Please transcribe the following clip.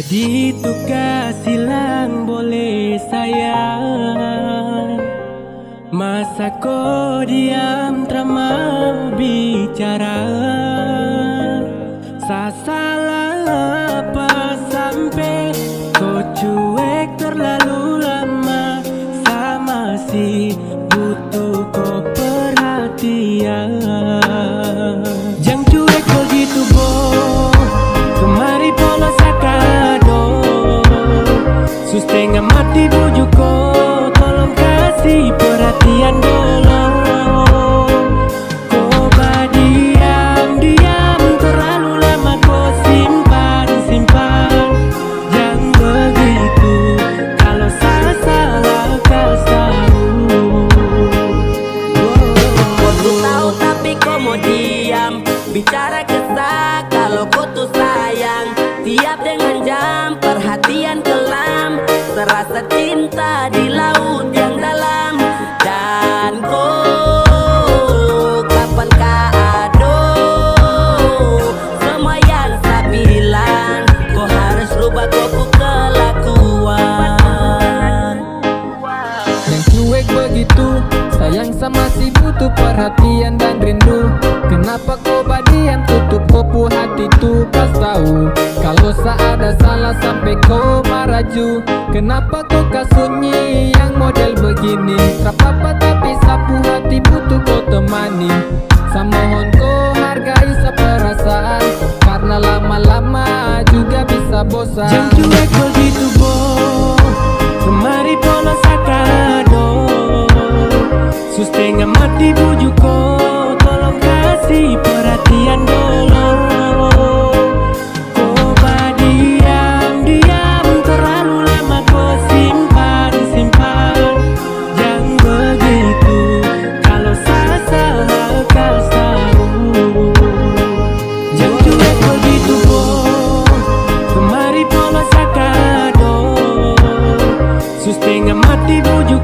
Begitu kah silang boleh sayang? Masa kau diam tak mau bicara? Saya salah apa sampai kau cuek terlalu lama? Saya masih butuh kau perhatian. Jangan cuek begitu boh, kemari polos sakado. Setengah mati bujuk kau, tolong kasih perhatian dulu. Kau diam terlalu lama, kau simpan. Jangan begitu, kalau saya salah kau tahu. Kau tuh tahu tapi kau mau diam. Bicara kesah kalau kau tuh sayang. Tiap dengan jam perhatian kelam, terasa cinta di laut yang dalam. Dan kau kapan kado semua yang saya bilang? Kau harus rubah kau kelakuan. Yang cuek begitu, sayang sama si butuh perhatian dan rindu. Kenapa kau badiam tutup kopu hati tu? Pas tahu kalau ada salah sampai kau maraju. Kenapa kau kasunyi yang model begini? Tak apa tapi sapu hati butuh kau temani. Samohon kau hargai seperasaan, karena lama-lama juga bisa bosan. Jangan cuek begitu boh, kemari polos sakado. Setengah mati bujuk kau, tolong kasih perhatian dulu. Kau diam terlalu lama, kau simpan. Jangan begitu, kalau saya salah kau tahu. Jangan cuek begitu boh, kemari polos sakado. Setengah mati bujuk